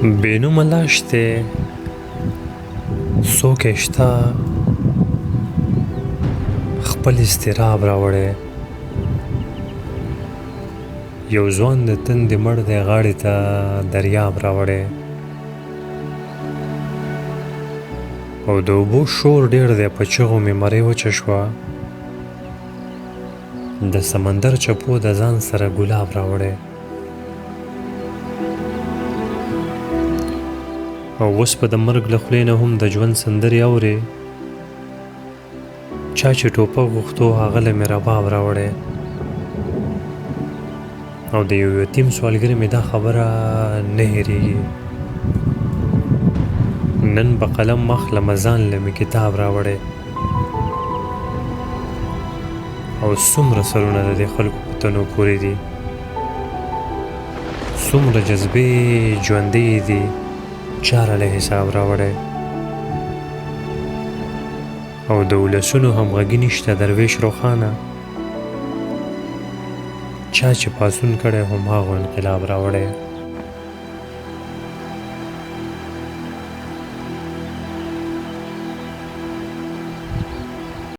بېنومه لاش دی څوکی شته خپل اضطراب راوړی یو ځوان د تندې مړ دی غاړې ته دریاب راوړی او د اوبو شور ډېر دی په چغو مې مرۍ وچه شوه د سمندر چپو د ځان سره ګلاب راوړی او اوس په د مرګ له خولې نه هم د ژوند سندرې اورې چا چې ټوپک غوښتو هغه له مې رباب راوړی او د یو یتیم سوالګر مې دا خبره نه هېرېږي نن به قلم اخلم ځان له مې کتاب راوړی او څومره سرونه د دې خلکو په تنو پورې دي څومره جذبې ژوندۍ دي چا راله حساب راوړی او د ولسونو همغږي نشته درویش روښانه چا چې پاڅون کړی هماغو انقلاب راوړی